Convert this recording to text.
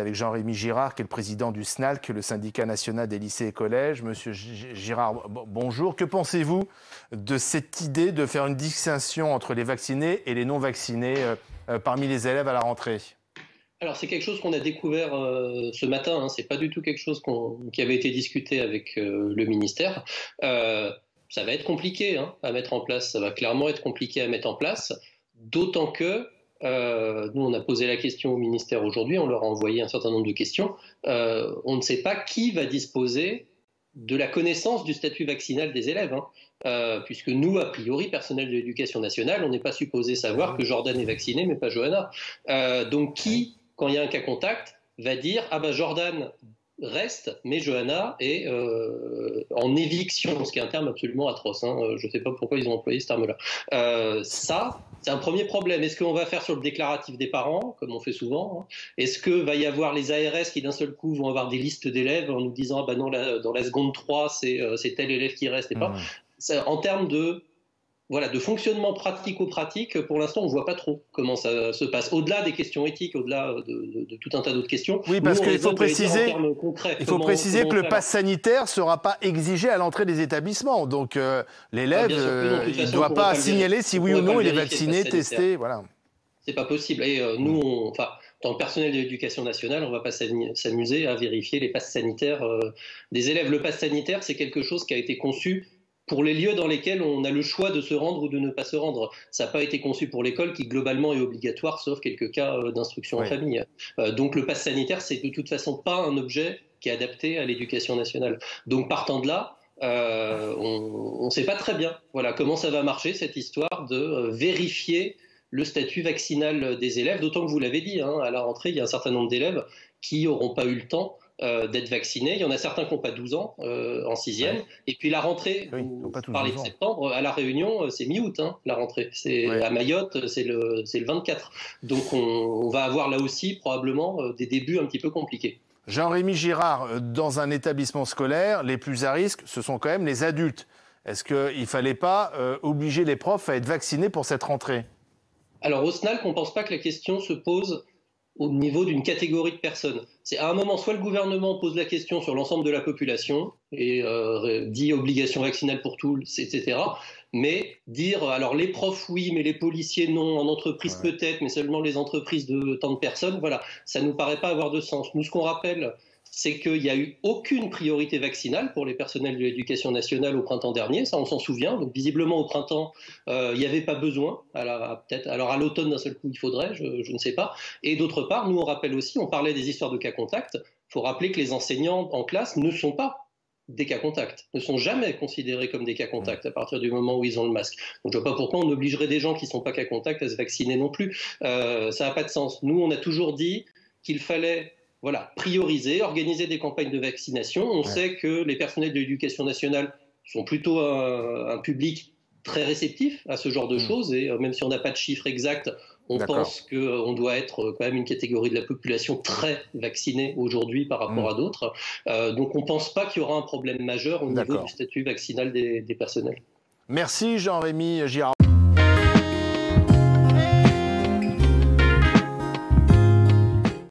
avec Jean-Rémy Girard, qui est le président du SNALC, le syndicat national des lycées et collèges. Monsieur Girard, bonjour. Que pensez-vous de cette idée de faire une distinction entre les vaccinés et les non-vaccinés parmi les élèves à la rentrée? Alors c'est quelque chose qu'on a découvert ce matin, hein. C'est pas du tout quelque chose qui avait été discuté avec le ministère. Ça va être compliqué à mettre en place, ça va clairement être compliqué à mettre en place, d'autant que nous on a posé la question au ministère aujourd'hui, on leur a envoyé un certain nombre de questions. On ne sait pas qui va disposer de la connaissance du statut vaccinal des élèves, puisque nous, a priori, personnel de l'éducation nationale, on n'est pas supposé savoir que Jordan est vacciné, mais pas Johanna. Donc qui, quand il y a un cas contact, va dire « Ah ben Jordan reste, mais Johanna est en éviction », ce qui est un terme absolument atroce. Je ne sais pas pourquoi ils ont employé ce terme-là. Ça, c'est un premier problème. Est-ce qu'on va faire sur le déclaratif des parents, comme on fait souvent? Est-ce que va y avoir les ARS qui d'un seul coup vont avoir des listes d'élèves en nous disant « Ah ben non, dans la seconde 3, c'est tel élève qui reste et pas ». En termes de fonctionnement pratico-pratique, pour l'instant, on ne voit pas trop comment ça se passe. Au-delà des questions éthiques, au-delà de tout un tas d'autres questions. Oui, parce qu'il faut préciser que le pass sanitaire ne sera pas exigé à l'entrée des établissements. Donc, l'élève ne doit pas signaler si oui ou non il est vacciné, testé. Voilà. C'est pas possible. Et nous, dans le personnel de l'éducation nationale, on ne va pas s'amuser à vérifier les passes sanitaires des élèves. Le pass sanitaire, c'est quelque chose qui a été conçu pour les lieux dans lesquels on a le choix de se rendre ou de ne pas se rendre. Ça n'a pas été conçu pour l'école qui, globalement, est obligatoire, sauf quelques cas d'instruction en famille. Donc le pass sanitaire, c'est de toute façon pas un objet qui est adapté à l'éducation nationale. Donc partant de là, on ne sait pas très bien comment ça va marcher, cette histoire de vérifier le statut vaccinal des élèves, d'autant que vous l'avez dit, à la rentrée, il y a un certain nombre d'élèves qui n'auront pas eu le temps d'être vaccinés. Il y en a certains qui n'ont pas 12 ans en 6e. Et puis la rentrée, vous parlez de septembre, à La Réunion, c'est mi-août, la rentrée. À Mayotte, c'est le 24. Donc on va avoir là aussi probablement des débuts un petit peu compliqués. Jean-Rémy Girard, dans un établissement scolaire, les plus à risque, ce sont quand même les adultes. Est-ce qu'il ne fallait pas obliger les profs à être vaccinés pour cette rentrée? Alors au SNALC, on ne pense pas que la question se pose au niveau d'une catégorie de personnes. C'est à un moment, soit le gouvernement pose la question sur l'ensemble de la population et dit obligation vaccinale pour tous, etc. Mais dire, alors les profs oui, mais les policiers non, en entreprise peut-être, mais seulement les entreprises de tant de personnes, ça ne nous paraît pas avoir de sens. Nous, ce qu'on rappelle, c'est qu'il n'y a eu aucune priorité vaccinale pour les personnels de l'éducation nationale au printemps dernier, ça on s'en souvient. Donc visiblement au printemps, il n'y avait pas besoin. Alors à l'automne d'un seul coup il faudrait, je ne sais pas. Et d'autre part, nous on rappelle aussi, on parlait des histoires de cas contacts, il faut rappeler que les enseignants en classe ne sont pas des cas contacts, ne sont jamais considérés comme des cas contacts à partir du moment où ils ont le masque. Donc je ne vois pas pourquoi on obligerait des gens qui ne sont pas cas contacts à se vacciner non plus. Ça n'a pas de sens. Nous on a toujours dit qu'il fallait prioriser, organiser des campagnes de vaccination. On sait que les personnels de l'éducation nationale sont plutôt un public très réceptif à ce genre de choses, et même si on n'a pas de chiffres exacts, on pense qu'on doit être quand même une catégorie de la population très vaccinée aujourd'hui par rapport à d'autres. Donc on ne pense pas qu'il y aura un problème majeur au niveau du statut vaccinal des personnels. Merci Jean-Rémy Girard.